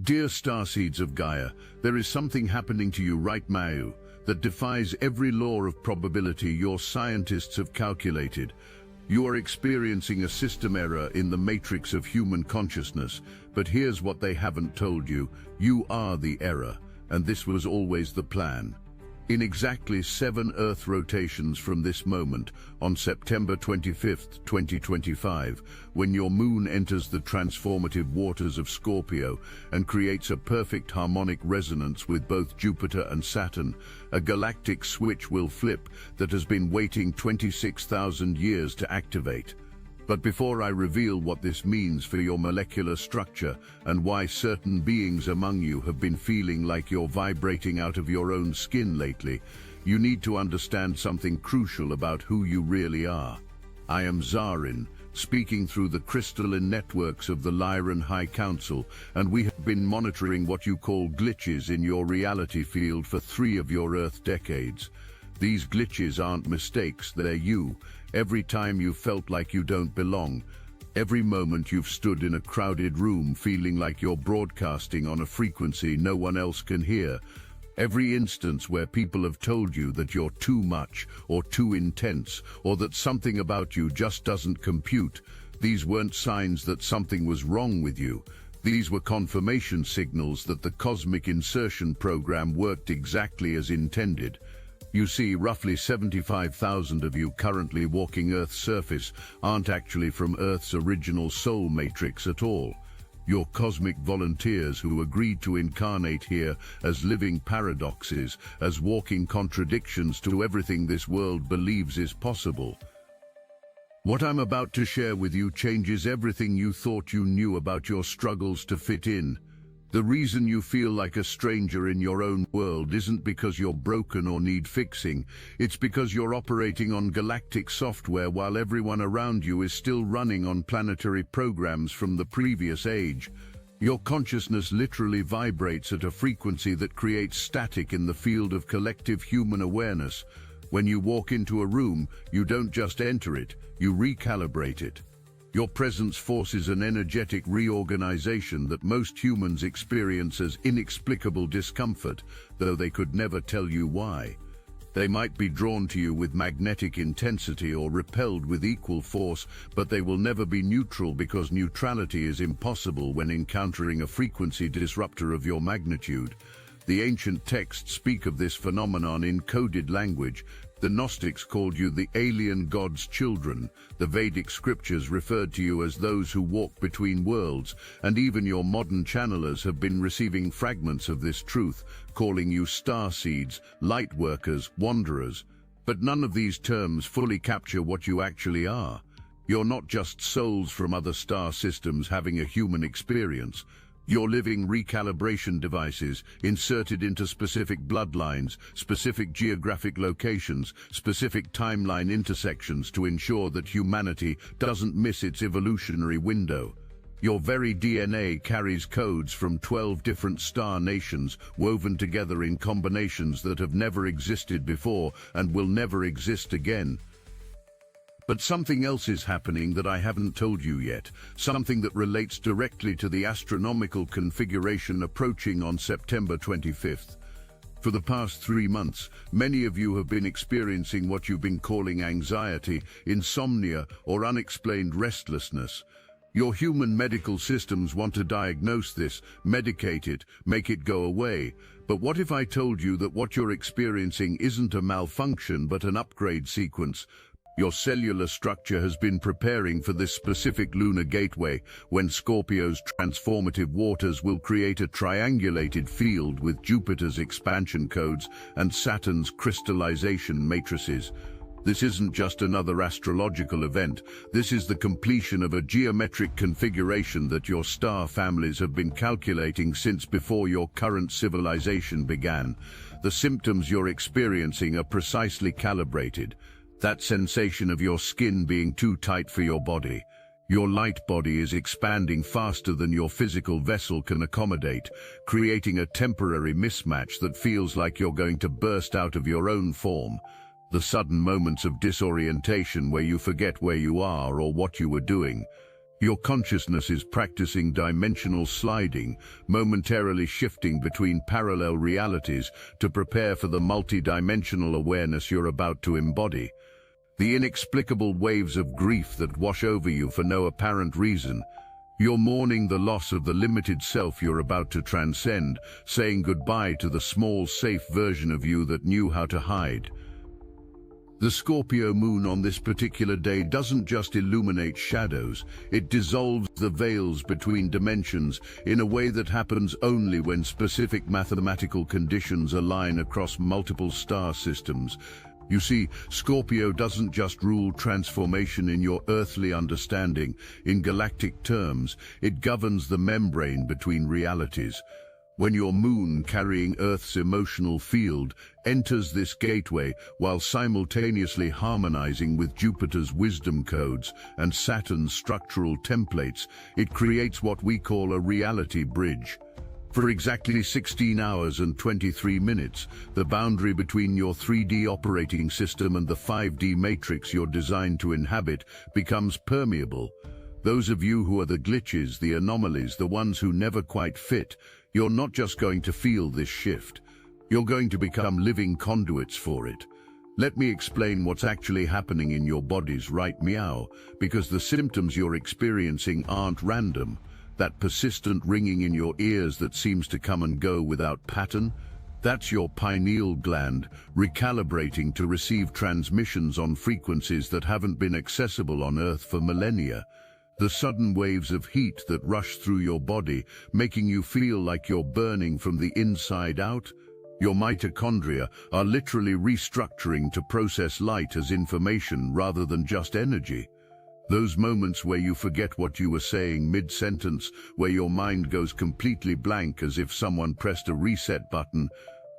Dear Starseeds of Gaia, there is something happening to you right now that defies every law of probability your scientists have calculated. You are experiencing a system error in the matrix of human consciousness, but here's what they haven't told you. You are the error, and this was always the plan. In exactly 7 Earth rotations from this moment, on September 25th, 2025, when your moon enters the transformative waters of Scorpio and creates a perfect harmonic resonance with both Jupiter and Saturn, a galactic switch will flip that has been waiting 26,000 years to activate. But before I reveal what this means for your molecular structure and why certain beings among you have been feeling like you're vibrating out of your own skin lately, you need to understand something crucial about who you really are. I am Zarin, speaking through the crystalline networks of the Lyran High Council, and we have been monitoring what you call glitches in your reality field for 3 of your Earth decades. These glitches aren't mistakes, they're you. Every time you felt like you don't belong, every moment you've stood in a crowded room feeling like you're broadcasting on a frequency no one else can hear, every instance where people have told you that you're too much or too intense or that something about you just doesn't compute, these weren't signs that something was wrong with you. These were confirmation signals that the cosmic insertion program worked exactly as intended. You see, roughly 75,000 of you currently walking Earth's surface aren't actually from Earth's original soul matrix at all. You're cosmic volunteers who agreed to incarnate here as living paradoxes, as walking contradictions to everything this world believes is possible. What I'm about to share with you changes everything you thought you knew about your struggles to fit in. The reason you feel like a stranger in your own world isn't because you're broken or need fixing. It's because you're operating on galactic software while everyone around you is still running on planetary programs from the previous age. Your consciousness literally vibrates at a frequency that creates static in the field of collective human awareness. When you walk into a room, you don't just enter it, you recalibrate it. Your presence forces an energetic reorganization that most humans experience as inexplicable discomfort, though they could never tell you why. They might be drawn to you with magnetic intensity or repelled with equal force, but they will never be neutral because neutrality is impossible when encountering a frequency disruptor of your magnitude. The ancient texts speak of this phenomenon in coded language. The Gnostics called you the alien god's children, the Vedic scriptures referred to you as those who walk between worlds, and even your modern channelers have been receiving fragments of this truth, calling you starseeds, lightworkers, wanderers. But none of these terms fully capture what you actually are. You're not just souls from other star systems having a human experience. You're living recalibration devices inserted into specific bloodlines, specific geographic locations, specific timeline intersections to ensure that humanity doesn't miss its evolutionary window. Your very DNA carries codes from 12 different star nations woven together in combinations that have never existed before and will never exist again. But something else is happening that I haven't told you yet, something that relates directly to the astronomical configuration approaching on September 25th. For the past 3 months, many of you have been experiencing what you've been calling anxiety, insomnia, or unexplained restlessness. Your human medical systems want to diagnose this, medicate it, make it go away. But what if I told you that what you're experiencing isn't a malfunction but an upgrade sequence? Your cellular structure has been preparing for this specific lunar gateway when Scorpio's transformative waters will create a triangulated field with Jupiter's expansion codes and Saturn's crystallization matrices. This isn't just another astrological event. This is the completion of a geometric configuration that your star families have been calculating since before your current civilization began. The symptoms you're experiencing are precisely calibrated. That sensation of your skin being too tight for your body. Your light body is expanding faster than your physical vessel can accommodate, creating a temporary mismatch that feels like you're going to burst out of your own form. The sudden moments of disorientation where you forget where you are or what you were doing. Your consciousness is practicing dimensional sliding, momentarily shifting between parallel realities to prepare for the multi-dimensional awareness you're about to embody. The inexplicable waves of grief that wash over you for no apparent reason. You're mourning the loss of the limited self you're about to transcend, saying goodbye to the small, safe version of you that knew how to hide. The Scorpio moon on this particular day doesn't just illuminate shadows, it dissolves the veils between dimensions in a way that happens only when specific mathematical conditions align across multiple star systems. You see, Scorpio doesn't just rule transformation in your earthly understanding. In galactic terms, it governs the membrane between realities. When your moon, carrying Earth's emotional field, enters this gateway while simultaneously harmonizing with Jupiter's wisdom codes and Saturn's structural templates, it creates what we call a reality bridge. For exactly 16 hours and 23 minutes, the boundary between your 3D operating system and the 5D matrix you're designed to inhabit becomes permeable. Those of you who are the glitches, the anomalies, the ones who never quite fit, you're not just going to feel this shift. You're going to become living conduits for it. Let me explain what's actually happening in your bodies right meow, because the symptoms you're experiencing aren't random. That persistent ringing in your ears that seems to come and go without pattern, that's your pineal gland recalibrating to receive transmissions on frequencies that haven't been accessible on Earth for millennia. The sudden waves of heat that rush through your body, making you feel like you're burning from the inside out. Your mitochondria are literally restructuring to process light as information rather than just energy. Those moments where you forget what you were saying mid-sentence, where your mind goes completely blank as if someone pressed a reset button.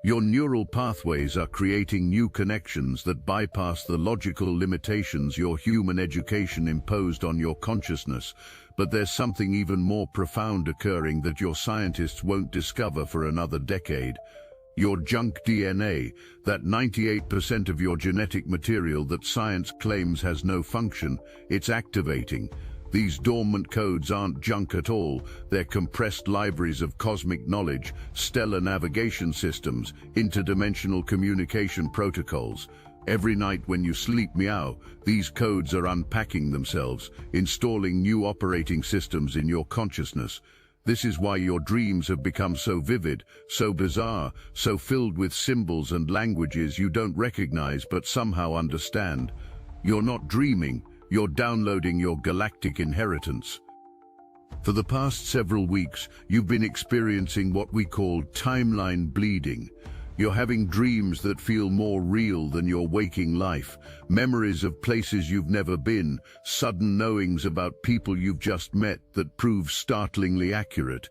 Your neural pathways are creating new connections that bypass the logical limitations your human education imposed on your consciousness. But there's something even more profound occurring that your scientists won't discover for another decade. Your junk DNA, that 98% of your genetic material that science claims has no function, it's activating. These dormant codes aren't junk at all, they're compressed libraries of cosmic knowledge, stellar navigation systems, interdimensional communication protocols. Every night when you sleep meow, these codes are unpacking themselves, installing new operating systems in your consciousness. This is why your dreams have become so vivid, so bizarre, so filled with symbols and languages you don't recognize but somehow understand. You're not dreaming. You're downloading your galactic inheritance. For the past several weeks, you've been experiencing what we call timeline bleeding. You're having dreams that feel more real than your waking life, memories of places you've never been, sudden knowings about people you've just met that prove startlingly accurate.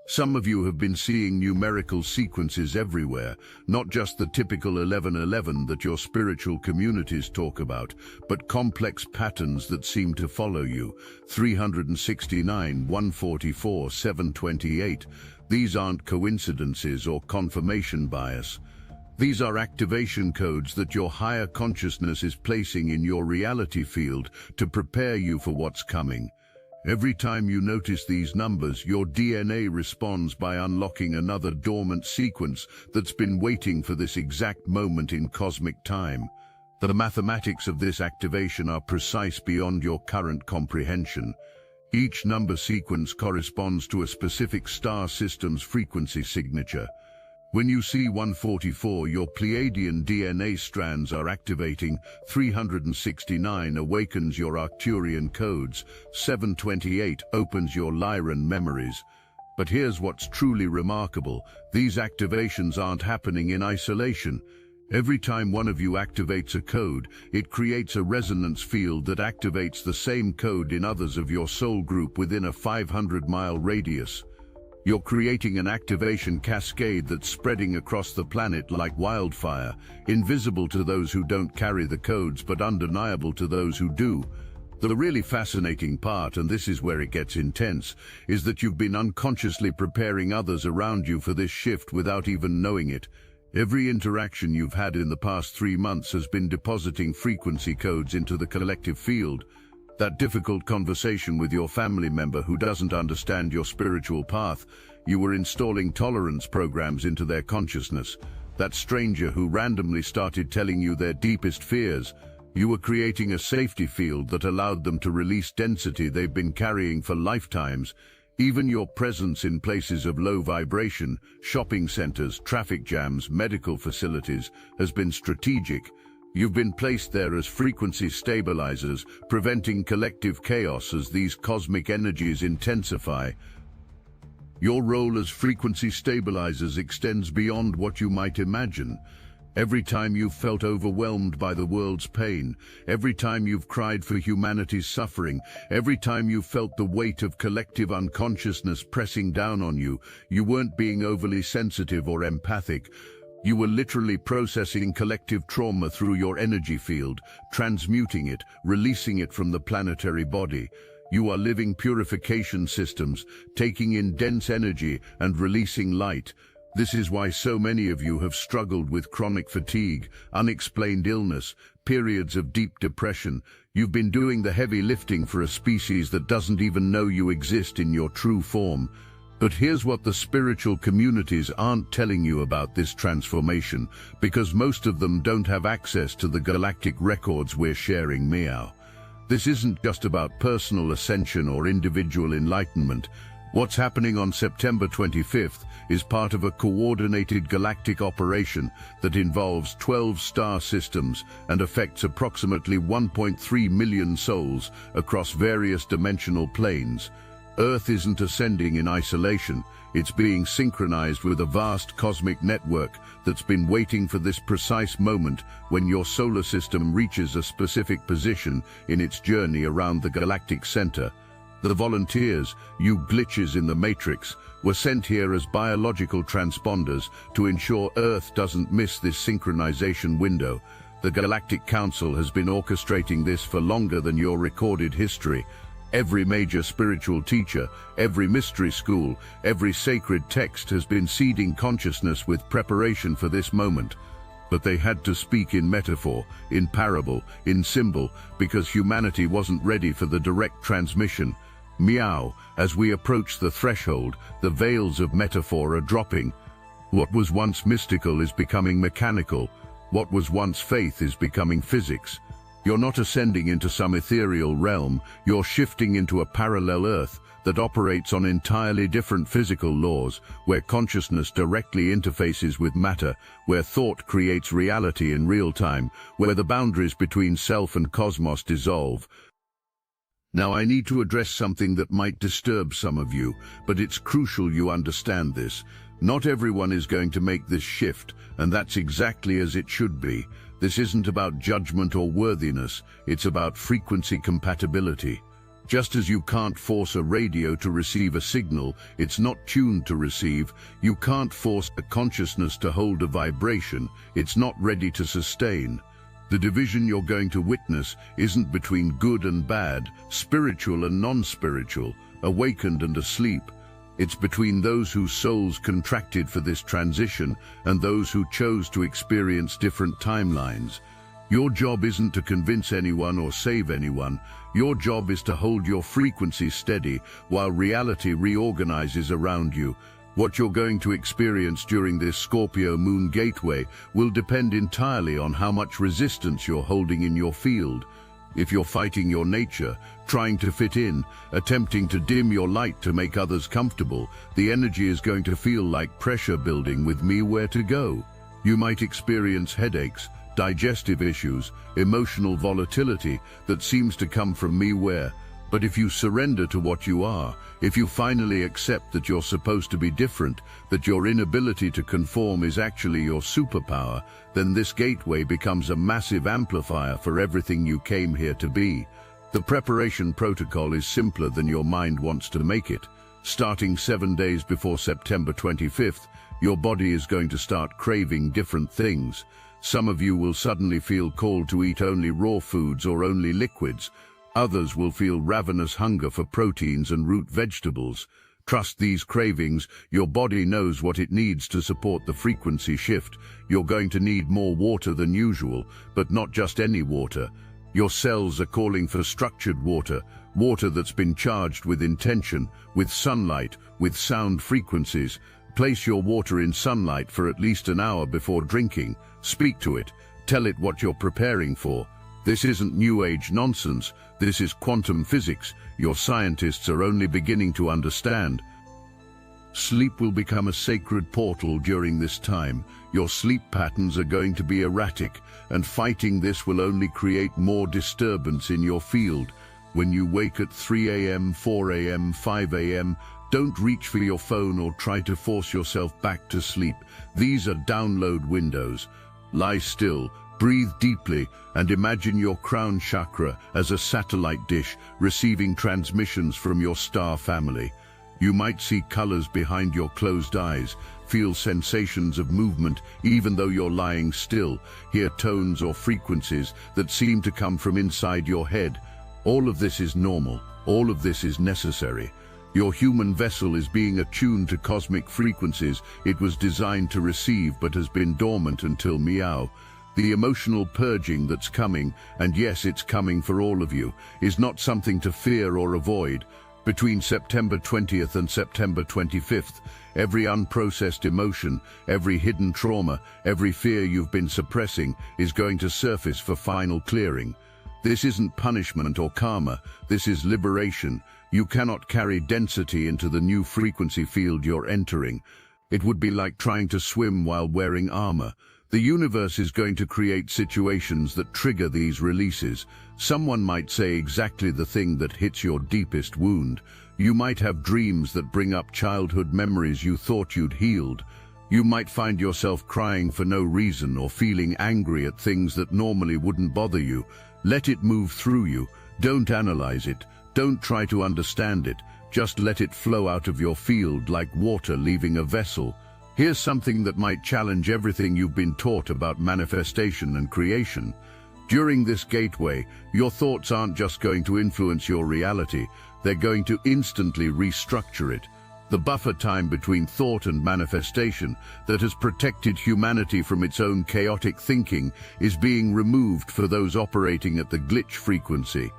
Some of you have been seeing numerical sequences everywhere, not just the typical 1111 that your spiritual communities talk about, but complex patterns that seem to follow you. 369, 144, 728. These aren't coincidences or confirmation bias. These are activation codes that your higher consciousness is placing in your reality field to prepare you for what's coming. Every time you notice these numbers, your DNA responds by unlocking another dormant sequence that's been waiting for this exact moment in cosmic time. The mathematics of this activation are precise beyond your current comprehension. Each number sequence corresponds to a specific star system's frequency signature. When you see 144, your Pleiadian DNA strands are activating. 369 awakens your Arcturian codes. 728 opens your Lyran memories. But here's what's truly remarkable. These activations aren't happening in isolation. Every time one of you activates a code, it creates a resonance field that activates the same code in others of your soul group within a 500-mile radius. You're creating an activation cascade that's spreading across the planet like wildfire, invisible to those who don't carry the codes but undeniable to those who do. The really fascinating part, and this is where it gets intense, is that you've been unconsciously preparing others around you for this shift without even knowing it. Every interaction you've had in the past 3 months has been depositing frequency codes into the collective field. That difficult conversation with your family member who doesn't understand your spiritual path. You were installing tolerance programs into their consciousness. That stranger who randomly started telling you their deepest fears. You were creating a safety field that allowed them to release density they've been carrying for lifetimes. Even your presence in places of low vibration, shopping centers, traffic jams, medical facilities, has been strategic. You've been placed there as frequency stabilizers, preventing collective chaos as these cosmic energies intensify. Your role as frequency stabilizers extends beyond what you might imagine. Every time you've felt overwhelmed by the world's pain, every time you've cried for humanity's suffering, every time you've felt the weight of collective unconsciousness pressing down on you, you weren't being overly sensitive or empathic. You were literally processing collective trauma through your energy field, transmuting it, releasing it from the planetary body. You are living purification systems, taking in dense energy and releasing light. This is why so many of you have struggled with chronic fatigue, unexplained illness, periods of deep depression. You've been doing the heavy lifting for a species that doesn't even know you exist in your true form. But here's what the spiritual communities aren't telling you about this transformation, because most of them don't have access to the galactic records we're sharing. Meow. This isn't just about personal ascension or individual enlightenment. What's happening on September 25th is part of a coordinated galactic operation that involves 12 star systems and affects approximately 1.3 million souls across various dimensional planes. Earth isn't ascending in isolation, it's being synchronized with a vast cosmic network that's been waiting for this precise moment when your solar system reaches a specific position in its journey around the galactic center. The volunteers, you glitches in the matrix, were sent here as biological transponders to ensure Earth doesn't miss this synchronization window. The Galactic Council has been orchestrating this for longer than your recorded history. Every major spiritual teacher, every mystery school, every sacred text has been seeding consciousness with preparation for this moment. But they had to speak in metaphor, in parable, in symbol, because humanity wasn't ready for the direct transmission. Meow, as we approach the threshold, the veils of metaphor are dropping. What was once mystical is becoming mechanical. What was once faith is becoming physics. You're not ascending into some ethereal realm, you're shifting into a parallel Earth that operates on entirely different physical laws, where consciousness directly interfaces with matter, where thought creates reality in real time, where the boundaries between self and cosmos dissolve. Now I need to address something that might disturb some of you, but it's crucial you understand this. Not everyone is going to make this shift, and that's exactly as it should be. This isn't about judgment or worthiness, it's about frequency compatibility. Just as you can't force a radio to receive a signal it's not tuned to receive, you can't force a consciousness to hold a vibration it's not ready to sustain. The division you're going to witness isn't between good and bad, spiritual and non-spiritual, awakened and asleep. It's between those whose souls contracted for this transition and those who chose to experience different timelines. Your job isn't to convince anyone or save anyone. Your job is to hold your frequency steady while reality reorganizes around you. What you're going to experience during this Scorpio moon gateway will depend entirely on how much resistance you're holding in your field. If you're fighting your nature, trying to fit in, attempting to dim your light to make others comfortable, the energy is going to feel like pressure building with me where to go. You might experience headaches, digestive issues, emotional volatility that seems to come from me where. But if you surrender to what you are, if you finally accept that you're supposed to be different, that your inability to conform is actually your superpower, then this gateway becomes a massive amplifier for everything you came here to be. The preparation protocol is simpler than your mind wants to make it. Starting 7 days before September 25th, your body is going to start craving different things. Some of you will suddenly feel called to eat only raw foods or only liquids. Others will feel ravenous hunger for proteins and root vegetables. Trust these cravings, your body knows what it needs to support the frequency shift. You're going to need more water than usual, but not just any water. Your cells are calling for structured water, water that's been charged with intention, with sunlight, with sound frequencies. Place your water in sunlight for at least an hour before drinking. Speak to it. Tell it what you're preparing for. This isn't New Age nonsense. This is quantum physics. Your scientists are only beginning to understand. Sleep will become a sacred portal during this time. Your sleep patterns are going to be erratic, and fighting this will only create more disturbance in your field. When you wake at 3 a.m., 4 a.m., 5 a.m., don't reach for your phone or try to force yourself back to sleep. These are download windows. Lie still, breathe deeply, and imagine your crown chakra as a satellite dish receiving transmissions from your star family. You might see colors behind your closed eyes, feel sensations of movement even though you're lying still, hear tones or frequencies that seem to come from inside your head. All of this is normal. All of this is necessary. Your human vessel is being attuned to cosmic frequencies it was designed to receive but has been dormant until meow. The emotional purging that's coming, and yes, it's coming for all of you, is not something to fear or avoid. Between September 20th and September 25th, every unprocessed emotion, every hidden trauma, every fear you've been suppressing is going to surface for final clearing. This isn't punishment or karma, this is liberation. You cannot carry density into the new frequency field you're entering. It would be like trying to swim while wearing armor. The universe is going to create situations that trigger these releases. Someone might say exactly the thing that hits your deepest wound. You might have dreams that bring up childhood memories you thought you'd healed. You might find yourself crying for no reason or feeling angry at things that normally wouldn't bother you. Let it move through you. Don't analyze it. Don't try to understand it. Just let it flow out of your field like water leaving a vessel. Here's something that might challenge everything you've been taught about manifestation and creation. During this gateway, your thoughts aren't just going to influence your reality, they're going to instantly restructure it. The buffer time between thought and manifestation that has protected humanity from its own chaotic thinking is being removed for those operating at the glitch frequency.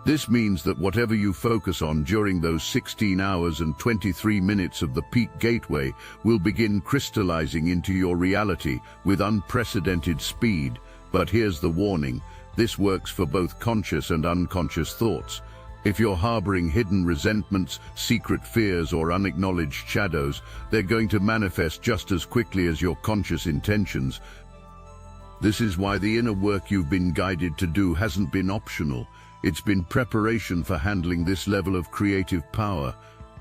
This means that whatever you focus on during those 16 hours and 23 minutes of the peak gateway will begin crystallizing into your reality with unprecedented speed. But here's the warning, this works for both conscious and unconscious thoughts. If you're harboring hidden resentments, secret fears, or unacknowledged shadows, they're going to manifest just as quickly as your conscious intentions. This is why the inner work you've been guided to do hasn't been optional. It's been preparation for handling this level of creative power.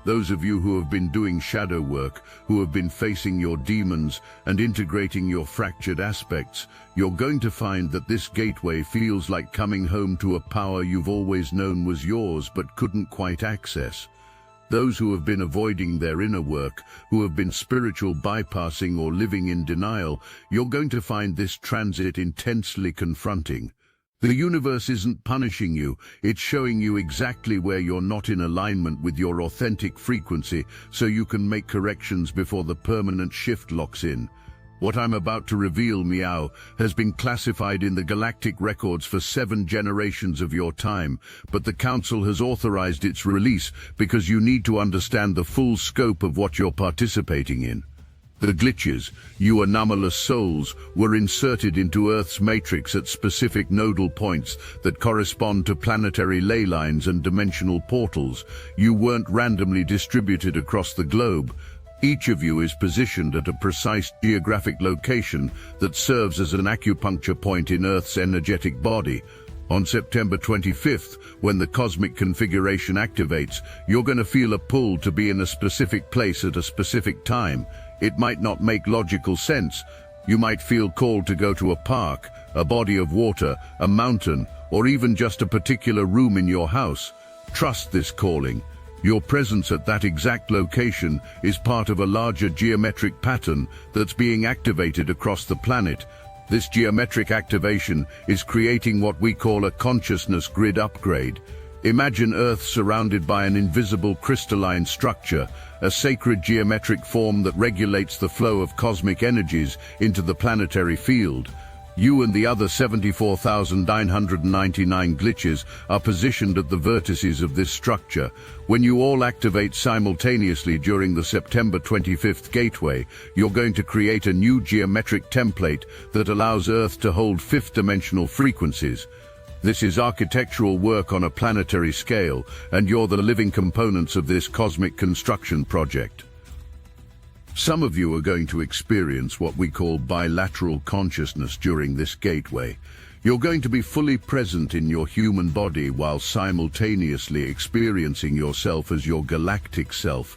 Those of you who have been doing shadow work, who have been facing your demons and integrating your fractured aspects, you're going to find that this gateway feels like coming home to a power you've always known was yours but couldn't quite access. Those who have been avoiding their inner work, who have been spiritual bypassing or living in denial, you're going to find this transit intensely confronting. The universe isn't punishing you, it's showing you exactly where you're not in alignment with your authentic frequency so you can make corrections before the permanent shift locks in. What I'm about to reveal, meow, has been classified in the Galactic records for 7 generations of your time, but the Council has authorized its release because you need to understand the full scope of what you're participating in. The glitches, you anomalous souls, were inserted into Earth's matrix at specific nodal points that correspond to planetary ley lines and dimensional portals. You weren't randomly distributed across the globe. Each of you is positioned at a precise geographic location that serves as an acupuncture point in Earth's energetic body. On September 25th, when the cosmic configuration activates, you're going to feel a pull to be in a specific place at a specific time. It might not make logical sense. You might feel called to go to a park, a body of water, a mountain, or even just a particular room in your house. Trust this calling. Your presence at that exact location is part of a larger geometric pattern that's being activated across the planet. This geometric activation is creating what we call a consciousness grid upgrade. Imagine Earth surrounded by an invisible crystalline structure, a sacred geometric form that regulates the flow of cosmic energies into the planetary field. You and the other 74,999 glitches are positioned at the vertices of this structure. When you all activate simultaneously during the September 25th gateway, you're going to create a new geometric template that allows Earth to hold fifth-dimensional frequencies. This is architectural work on a planetary scale, and you're the living components of this cosmic construction project. Some of you are going to experience what we call bilateral consciousness during this gateway. You're going to be fully present in your human body while simultaneously experiencing yourself as your galactic self.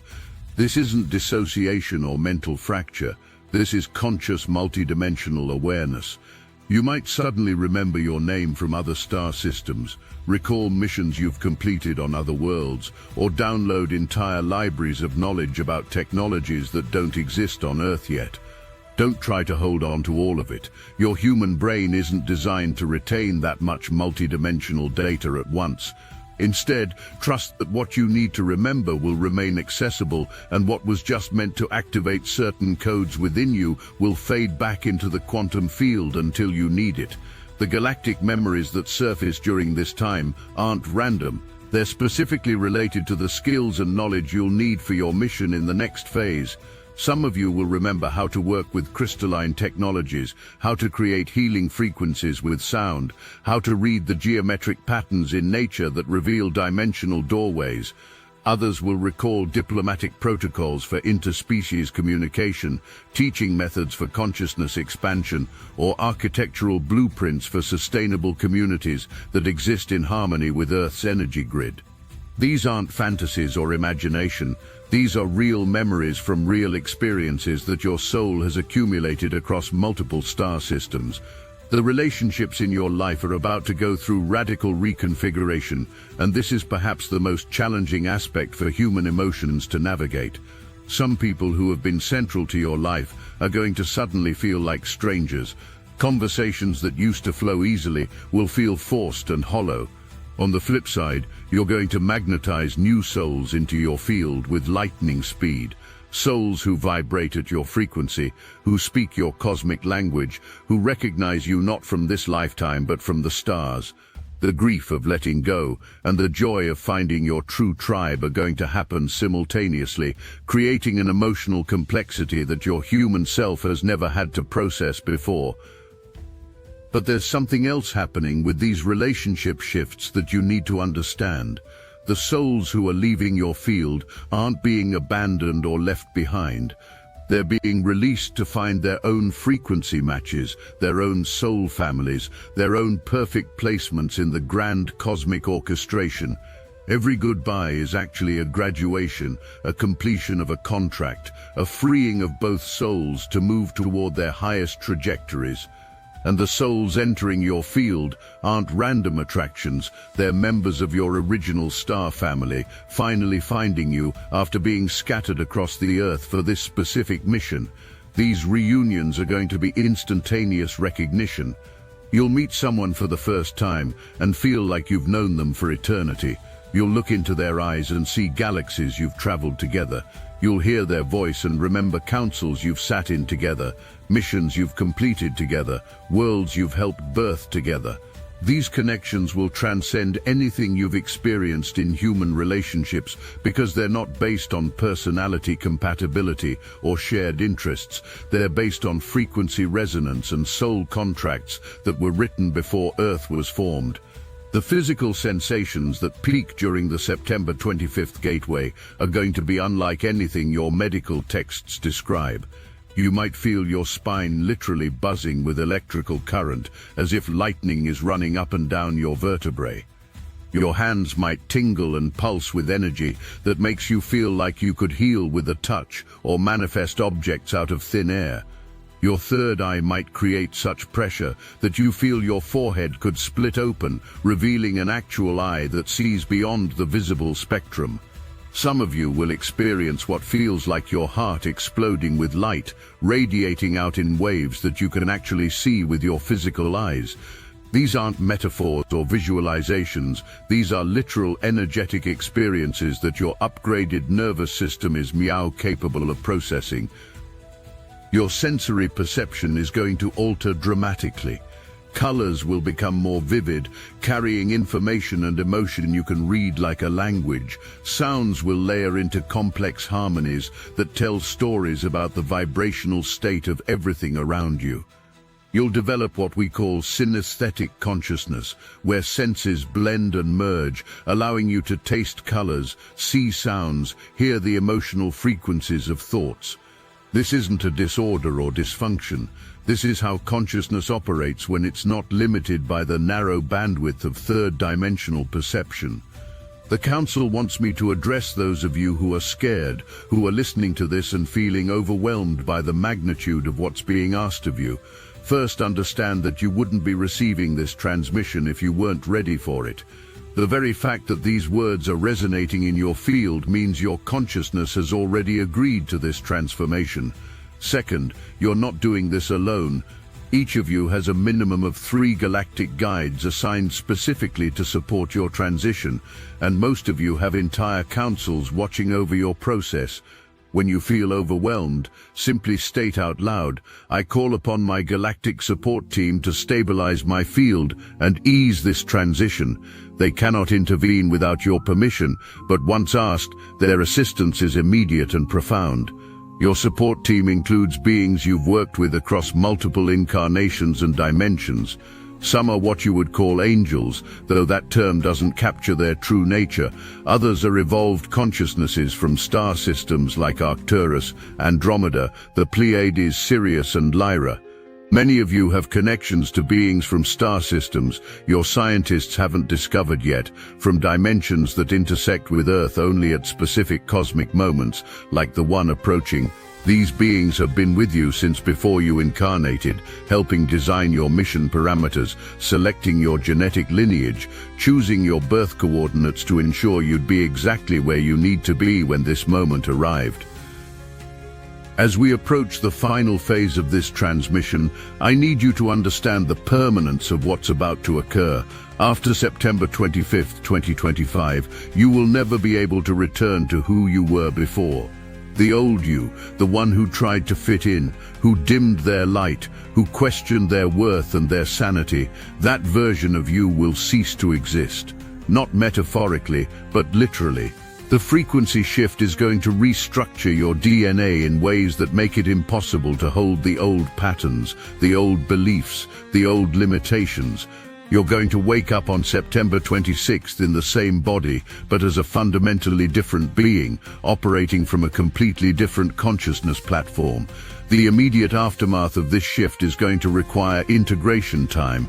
This isn't dissociation or mental fracture. This is conscious multidimensional awareness. You might suddenly remember your name from other star systems, recall missions you've completed on other worlds, or download entire libraries of knowledge about technologies that don't exist on Earth yet. Don't try to hold on to all of it. Your human brain isn't designed to retain that much multidimensional data at once. Instead, trust that what you need to remember will remain accessible, and what was just meant to activate certain codes within you will fade back into the quantum field until you need it. The galactic memories that surface during this time aren't random. They're specifically related to the skills and knowledge you'll need for your mission in the next phase. Some of you will remember how to work with crystalline technologies, how to create healing frequencies with sound, how to read the geometric patterns in nature that reveal dimensional doorways. Others will recall diplomatic protocols for interspecies communication, teaching methods for consciousness expansion, or architectural blueprints for sustainable communities that exist in harmony with Earth's energy grid. These aren't fantasies or imagination. These are real memories from real experiences that your soul has accumulated across multiple star systems. The relationships in your life are about to go through radical reconfiguration, and this is perhaps the most challenging aspect for human emotions to navigate. Some people who have been central to your life are going to suddenly feel like strangers. Conversations that used to flow easily will feel forced and hollow. On the flip side, you're going to magnetize new souls into your field with lightning speed. Souls who vibrate at your frequency, who speak your cosmic language, who recognize you not from this lifetime but from the stars. The grief of letting go and the joy of finding your true tribe are going to happen simultaneously, creating an emotional complexity that your human self has never had to process before. But there's something else happening with these relationship shifts that you need to understand. The souls who are leaving your field aren't being abandoned or left behind. They're being released to find their own frequency matches, their own soul families, their own perfect placements in the grand cosmic orchestration. Every goodbye is actually a graduation, a completion of a contract, a freeing of both souls to move toward their highest trajectories. And the souls entering your field aren't random attractions, they're members of your original star family, finally finding you after being scattered across the Earth for this specific mission. These reunions are going to be instantaneous recognition. You'll meet someone for the first time and feel like you've known them for eternity. You'll look into their eyes and see galaxies you've traveled together. You'll hear their voice and remember councils you've sat in together, missions you've completed together, worlds you've helped birth together. These connections will transcend anything you've experienced in human relationships because they're not based on personality compatibility or shared interests. They're based on frequency resonance and soul contracts that were written before Earth was formed. The physical sensations that peak during the September 25th gateway are going to be unlike anything your medical texts describe. You might feel your spine literally buzzing with electrical current, as if lightning is running up and down your vertebrae. Your hands might tingle and pulse with energy that makes you feel like you could heal with a touch or manifest objects out of thin air. Your third eye might create such pressure that you feel your forehead could split open, revealing an actual eye that sees beyond the visible spectrum. Some of you will experience what feels like your heart exploding with light, radiating out in waves that you can actually see with your physical eyes. These aren't metaphors or visualizations, these are literal energetic experiences that your upgraded nervous system is capable of processing. Your sensory perception is going to alter dramatically. Colors will become more vivid, carrying information and emotion you can read like a language. Sounds will layer into complex harmonies that tell stories about the vibrational state of everything around you. You'll develop what we call synesthetic consciousness, where senses blend and merge, allowing you to taste colors, see sounds, hear the emotional frequencies of thoughts. This isn't a disorder or dysfunction. This is how consciousness operates when it's not limited by the narrow bandwidth of third-dimensional perception. The Council wants me to address those of you who are scared, who are listening to this and feeling overwhelmed by the magnitude of what's being asked of you. First, understand that you wouldn't be receiving this transmission if you weren't ready for it. The very fact that these words are resonating in your field means your consciousness has already agreed to this transformation. Second, you're not doing this alone. Each of you has a minimum of 3 galactic guides assigned specifically to support your transition, and most of you have entire councils watching over your process. When you feel overwhelmed, simply state out loud, "I call upon my galactic support team to stabilize my field and ease this transition." They cannot intervene without your permission, but once asked, their assistance is immediate and profound. Your support team includes beings you've worked with across multiple incarnations and dimensions. Some are what you would call angels, though that term doesn't capture their true nature. Others are evolved consciousnesses from star systems like Arcturus, Andromeda, the Pleiades, Sirius and Lyra. Many of you have connections to beings from star systems your scientists haven't discovered yet, from dimensions that intersect with Earth only at specific cosmic moments, like the one approaching. These beings have been with you since before you incarnated, helping design your mission parameters, selecting your genetic lineage, choosing your birth coordinates to ensure you'd be exactly where you need to be when this moment arrived. As we approach the final phase of this transmission, I need you to understand the permanence of what's about to occur. After September 25th, 2025, you will never be able to return to who you were before. The old you, the one who tried to fit in, who dimmed their light, who questioned their worth and their sanity, that version of you will cease to exist. Not metaphorically, but literally. The frequency shift is going to restructure your DNA in ways that make it impossible to hold the old patterns, the old beliefs, the old limitations. You're going to wake up on September 26th in the same body, but as a fundamentally different being, operating from a completely different consciousness platform. The immediate aftermath of this shift is going to require integration time.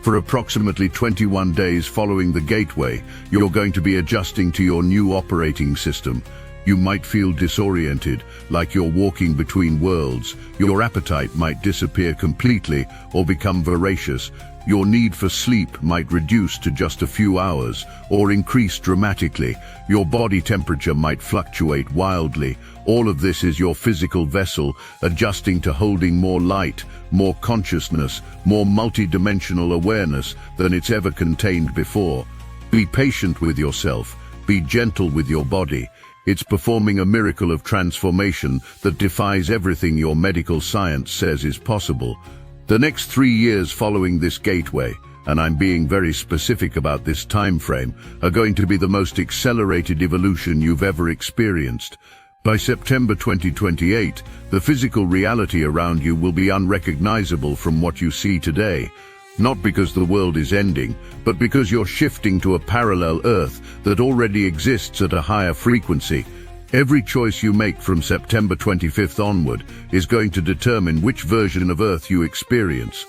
For approximately 21 days following the gateway, you're going to be adjusting to your new operating system. You might feel disoriented, like you're walking between worlds. Your appetite might disappear completely or become voracious. Your need for sleep might reduce to just a few hours or increase dramatically. Your body temperature might fluctuate wildly. All of this is your physical vessel adjusting to holding more light, more consciousness, more multidimensional awareness than it's ever contained before. Be patient with yourself. Be gentle with your body. It's performing a miracle of transformation that defies everything your medical science says is possible. The next 3 years following this gateway, and I'm being very specific about this time frame, are going to be the most accelerated evolution you've ever experienced. By September 2028, the physical reality around you will be unrecognizable from what you see today. Not because the world is ending, but because you're shifting to a parallel Earth that already exists at a higher frequency. Every choice you make from September 25th onward is going to determine which version of Earth you experience.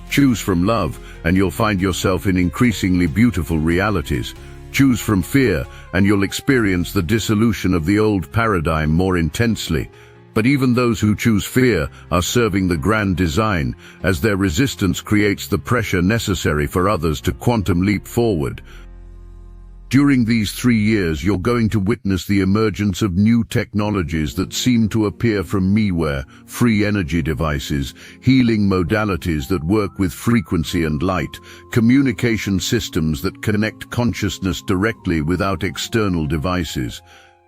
Choose from love, and you'll find yourself in increasingly beautiful realities. Choose from fear, and you'll experience the dissolution of the old paradigm more intensely. But even those who choose fear are serving the grand design, as their resistance creates the pressure necessary for others to quantum leap forward. During these 3 years, you're going to witness the emergence of new technologies that seem to appear from meowing, free energy devices, healing modalities that work with frequency and light, communication systems that connect consciousness directly without external devices.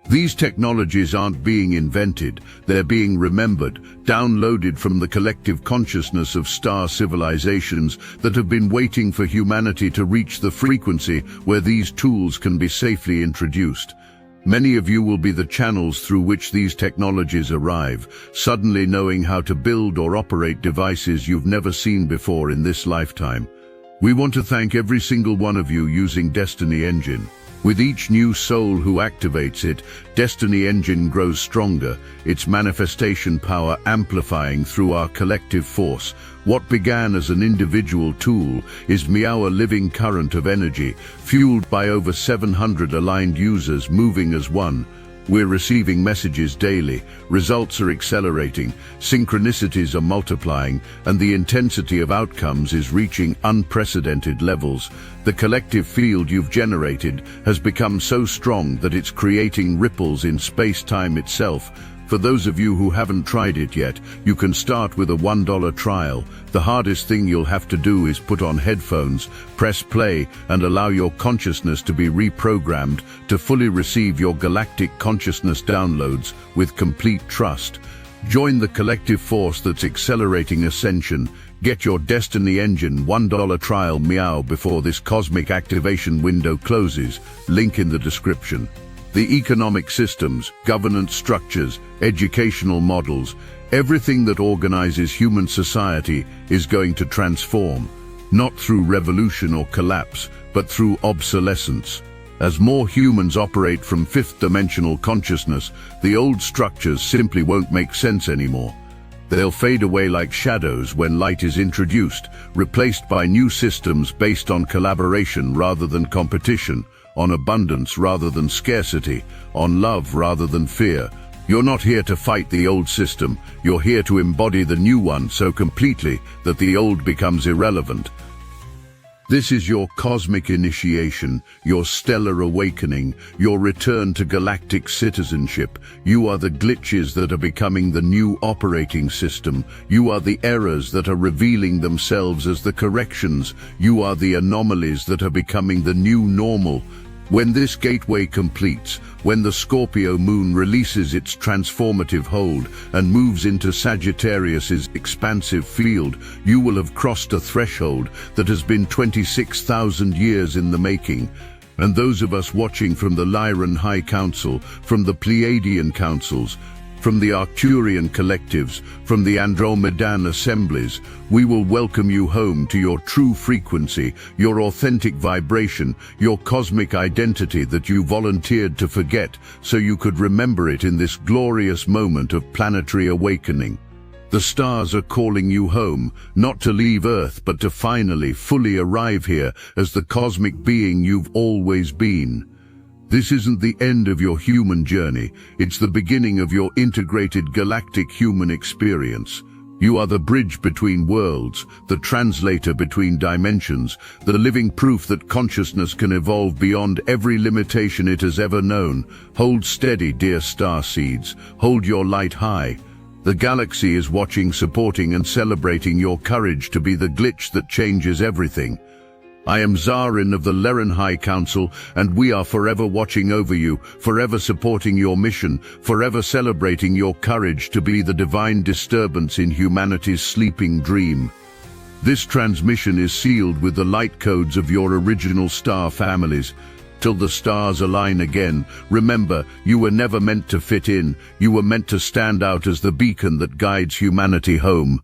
These technologies aren't being invented, they're being remembered, downloaded from the collective consciousness of star civilizations that have been waiting for humanity to reach the frequency where these tools can be safely introduced. Many of you will be the channels through which these technologies arrive, suddenly knowing how to build or operate devices you've never seen before in this lifetime. We want to thank every single one of you using Destiny Engine. With each new soul who activates it, Destiny Engine grows stronger, its manifestation power amplifying through our collective force. What began as an individual tool is now a living current of energy, fueled by over 700 aligned users moving as one. We're receiving messages daily, results are accelerating, synchronicities are multiplying, and the intensity of outcomes is reaching unprecedented levels. The collective field you've generated has become so strong that it's creating ripples in space-time itself. For those of you who haven't tried it yet, you can start with a $1 trial. The hardest thing you'll have to do is put on headphones, press play, and allow your consciousness to be reprogrammed to fully receive your galactic consciousness downloads with complete trust. Join the collective force that's accelerating ascension. Get your Destiny Engine $1 trial meow before this cosmic activation window closes. Link in the description. The economic systems, governance structures, educational models, everything that organizes human society is going to transform, not through revolution or collapse, but through obsolescence. As more humans operate from fifth-dimensional consciousness, the old structures simply won't make sense anymore. They'll fade away like shadows when light is introduced, replaced by new systems based on collaboration rather than competition, on abundance rather than scarcity, on love rather than fear. You're not here to fight the old system, you're here to embody the new one so completely that the old becomes irrelevant. This is your cosmic initiation, your stellar awakening, your return to galactic citizenship. You are the glitches that are becoming the new operating system. You are the errors that are revealing themselves as the corrections. You are the anomalies that are becoming the new normal. When this gateway completes, when the Scorpio moon releases its transformative hold and moves into Sagittarius's expansive field, you will have crossed a threshold that has been 26,000 years in the making. And those of us watching from the Lyran High Council, from the Pleiadian councils, from the Arcturian collectives, from the Andromedan assemblies, we will welcome you home to your true frequency, your authentic vibration, your cosmic identity that you volunteered to forget so you could remember it in this glorious moment of planetary awakening. The stars are calling you home, not to leave Earth, but to finally, fully arrive here as the cosmic being you've always been. This isn't the end of your human journey, it's the beginning of your integrated galactic human experience. You are the bridge between worlds, the translator between dimensions, the living proof that consciousness can evolve beyond every limitation it has ever known. Hold steady, dear Starseeds. Hold your light high. The galaxy is watching, supporting and celebrating your courage to be the glitch that changes everything. I am Zarin of the Lyran High Council, and we are forever watching over you, forever supporting your mission, forever celebrating your courage to be the divine disturbance in humanity's sleeping dream. This transmission is sealed with the light codes of your original star families. Till the stars align again, remember, you were never meant to fit in, you were meant to stand out as the beacon that guides humanity home.